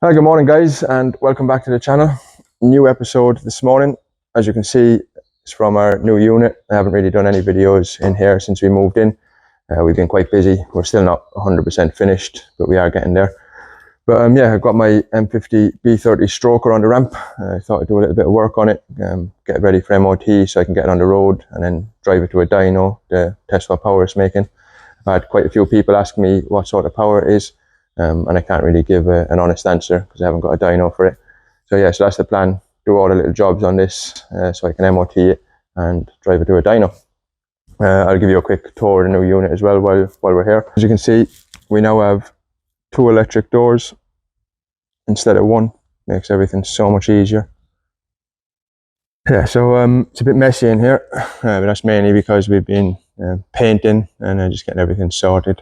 Hi, good morning guys, and welcome back to the channel. New episode this morning. As you can see, it's from our new unit. I haven't really done any videos in here since we moved in. We've been quite busy. We're still not 100% finished, but we are getting there. But yeah, I've got my M50B30 stroker on the ramp. I thought I'd do a little bit of work on it, get it ready for MOT so I can get it on the road and then drive it to a dyno, the Tesla power it's making. I've had quite a few people ask me what sort of power it is. And I can't really give an honest answer because I haven't got a dyno for it. So yeah, so that's the plan. Do all the little jobs on this so I can MOT it and drive it to a dyno. I'll give you a quick tour of the new unit as well while we're here. As you can see, we now have 2 electric doors instead of 1. Makes everything so much easier. Yeah, so it's a bit messy in here, but that's mainly because we've been painting and just getting everything sorted.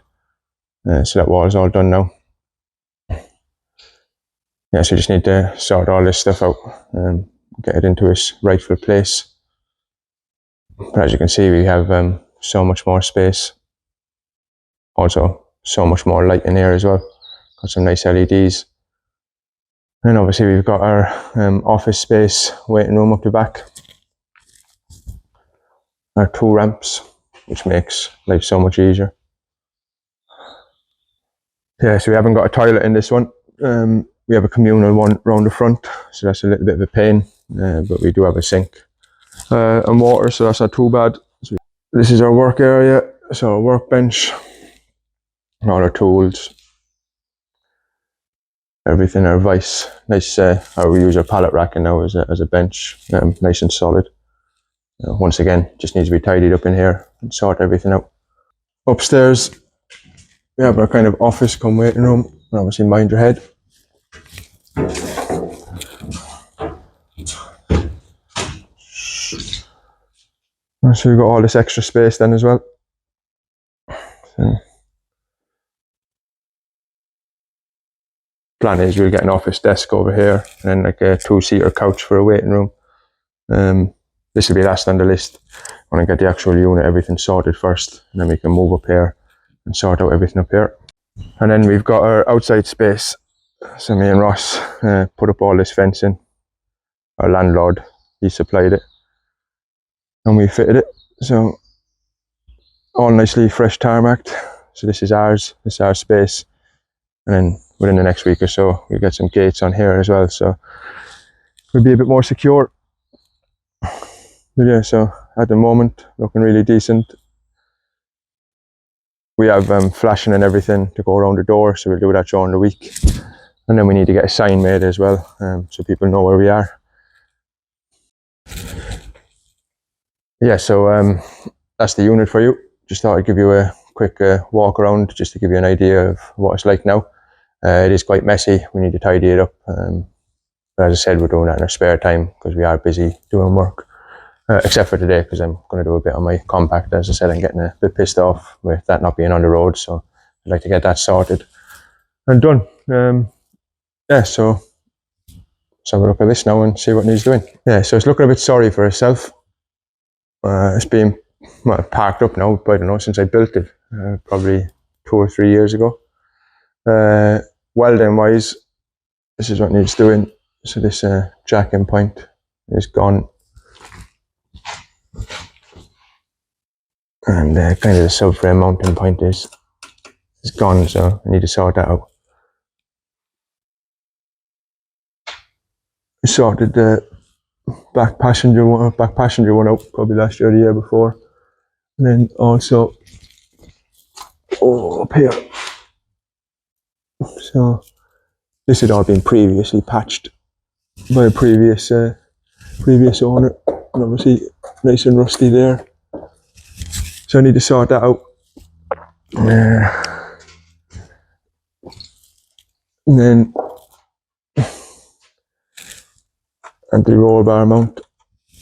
So that wall is all done now. Yeah, so you just need to sort all this stuff out and get it into its rightful place. But as you can see, we have so much more space. Also, so much more light in here as well. Got some nice LEDs. And obviously we've got our office space, waiting room up the back. Our 2 ramps, which makes life so much easier. Yeah, so we haven't got a toilet in this one. We have a communal one round the front, so that's a little bit of a pain, but we do have a sink and water, so that's not too bad. So this is our work area, so our workbench, all our tools, everything, our vise, nice, how we use our pallet racking now as a bench, nice and solid. Once again, just needs to be tidied up in here and sort everything out. Upstairs, we have our kind of office come waiting room, and obviously mind your head. So we've got all this extra space then as well. So plan is we'll get an office desk over here and then like a 2-seater couch for a waiting room. This will be last on the list. I want to get the actual unit, everything sorted first, and then we can move up here and sort out everything up here. And then we've got our outside space. So me and Ross put up all this fencing. Our landlord, he supplied it, and we fitted it. So all nicely fresh tarmacked. So this is ours, this is our space. And then within the next week or so, we'll get some gates on here as well. So we'll be a bit more secure. But yeah, so at the moment, looking really decent. We have flashing and everything to go around the door, so we'll do that during the week. And then we need to get a sign made as well, so people know where we are. Yeah, so that's the unit for you. Just thought I'd give you a quick walk around, just to give you an idea of what it's like now. It is quite messy, we need to tidy it up. But as I said, we're doing that in our spare time because we are busy doing work. Except for today, because I'm going to do a bit on my compact. As I said, I'm getting a bit pissed off with that not being on the road, so I'd like to get that sorted and done. Yeah, so let's have a look at this now and see what needs doing. Yeah, so it's looking a bit sorry for itself. It's been parked up now, but I don't know, since I built it, probably 2 or 3 years ago. Welding wise, this is what needs doing. So this jacking point is gone. And kind of the subframe mounting point is gone, so I need to sort that out. I sorted the back passenger one out probably last year or the year before, and then also up here. So this had all been previously patched by a previous owner, and obviously nice and rusty there. So I need to sort that out. And then anti-roll bar mount,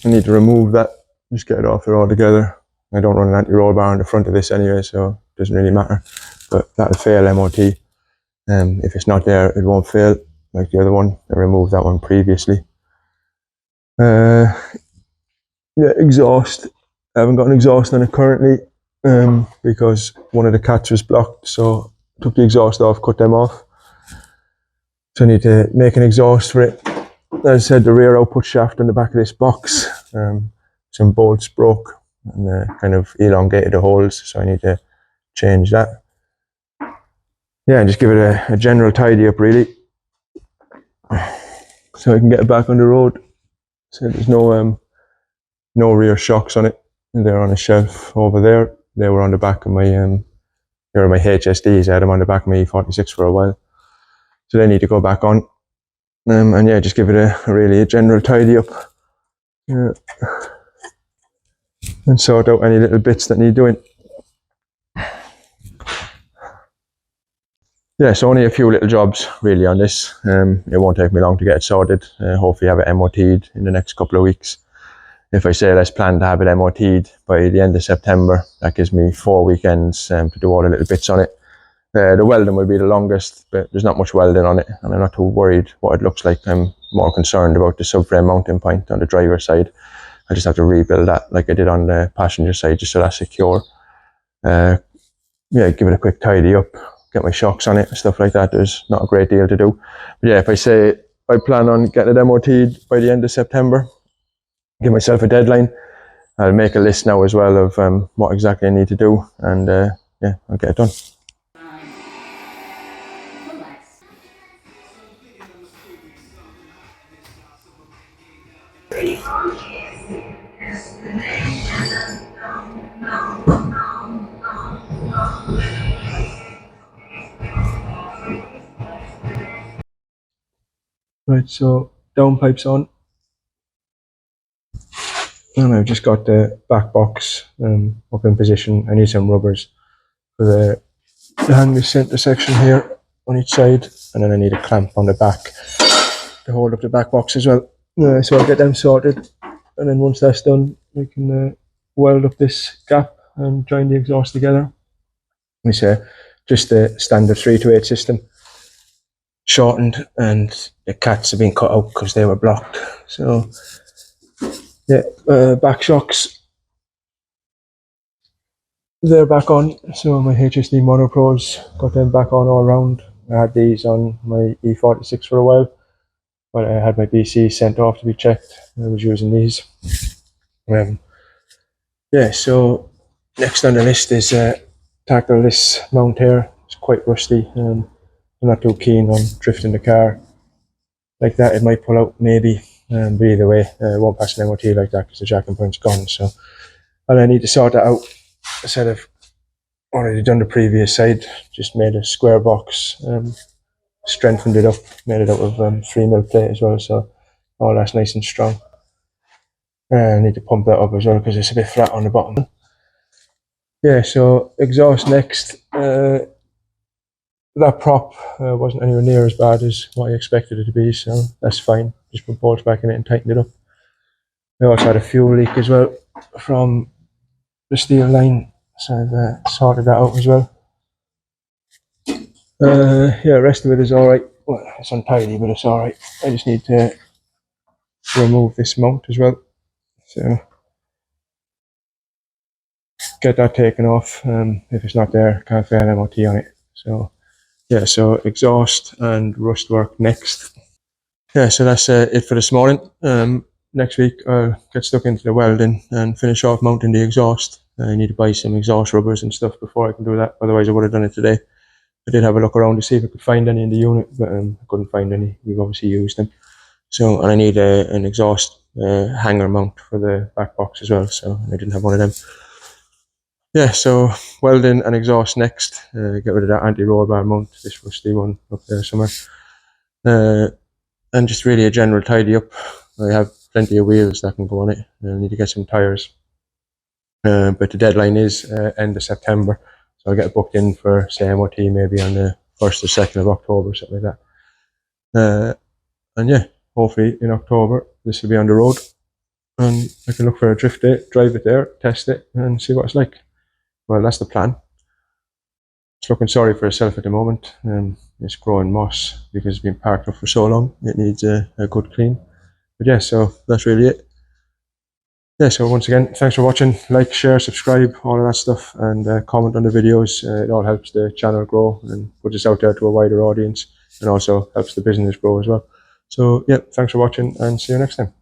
I need to remove that, just get it off there altogether. I don't run an anti-roll bar on the front of this anyway, so it doesn't really matter. But that'll fail MOT. If it's not there, it won't fail like the other one. I removed that one previously. Yeah, exhaust. I haven't got an exhaust on it currently because one of the cats was blocked, so took the exhaust off, cut them off. So I need to make an exhaust for it. As I said, the rear output shaft on the back of this box, some bolts broke and kind of elongated the holes, so I need to change that. Yeah, and just give it a general tidy up really, so I can get it back on the road. So there's no rear shocks on it. They're on a shelf over there. They were on the back of my they were my HSDs. I had them on the back of my E46 for a while, so they need to go back on. And yeah, just give it a general tidy up, and sort out any little bits that need doing. Yeah, so only a few little jobs really on this. It won't take me long to get it sorted. Hopefully have it MOT'd in the next couple of weeks. If I say let's plan to have it MOT'd by the end of September, that gives me 4 weekends to do all the little bits on it. The welding will be the longest, but there's not much welding on it, and I'm not too worried what it looks like. I'm more concerned about the subframe mounting point on the driver's side. I just have to rebuild that like I did on the passenger side, just so that's secure. Yeah, give it a quick tidy up, get my shocks on it and stuff like that. There's not a great deal to do. But yeah, if I say I plan on getting it MOT'd by the end of September, give myself a deadline. I'll make a list now as well of what exactly I need to do, and yeah, I'll get it done. Right, so downpipes on, and I've just got the back box up in position. I need some rubbers for the hang this center section here on each side, and then I need a clamp on the back to hold up the back box as well. So I'll get them sorted, and then once that's done, we can weld up this gap and join the exhaust together. It's just the standard 3-to-8 system, shortened, and the cats have been cut out because they were blocked. So yeah, back shocks, they're back on. So my HSD Mono Pros, got them back on all round. I had these on my E46 for a while, but I had my BC sent off to be checked. I was using these. Yeah, so next on the list is tackle this mount here. It's quite rusty. I'm not too keen on drifting the car like that. It might pull out maybe, but either way, it won't pass an MOT like that because the jacking point's gone. So I need to sort that out. I said I've already done the previous side, just made a square box, strengthened it up, made it out of 3mm plate as well, so all that's nice and strong. I need to pump that up as well because it's a bit flat on the bottom. Yeah, so exhaust next. That prop wasn't anywhere near as bad as what I expected it to be, so that's fine. Just put bolts back in it and tighten it up. I also had a fuel leak as well from the steel line, so I've sorted that out as well. Yeah, the rest of it is alright. Well, it's untidy, but it's alright. I just need to remove this mount as well, so get that taken off. If it's not there, can't fail an MOT on it. So yeah, so exhaust and rust work next. Yeah, so that's it for this morning. Next week I'll get stuck into the welding and finish off mounting the exhaust. I need to buy some exhaust rubbers and stuff before I can do that, otherwise I would have done it today. I did have a look around to see if I could find any in the unit, but I couldn't find any. We've obviously used them. So, and I need an exhaust hanger mount for the back box as well, so I didn't have one of them. Yeah, so welding and exhaust next. Get rid of that anti-roll bar mount, this rusty one up there somewhere. And just really a general tidy up. I have plenty of wheels that can go on it. I need to get some tyres. But the deadline is end of September. So I'll get it booked in for, say, MOT maybe on the 1st or 2nd of October, something like that. And yeah, hopefully in October this will be on the road. And I can look for a drift day, drive it there, test it, and see what it's like. Well, that's the plan. It's looking sorry for itself at the moment. It's growing moss because it's been parked up for so long. It needs a good clean. But yeah, so that's really it. Yeah, so once again, thanks for watching. Like, share, subscribe, all of that stuff, and comment on the videos. It all helps the channel grow and puts us out there to a wider audience. and also helps the business grow as well. So yeah, thanks for watching and see you next time.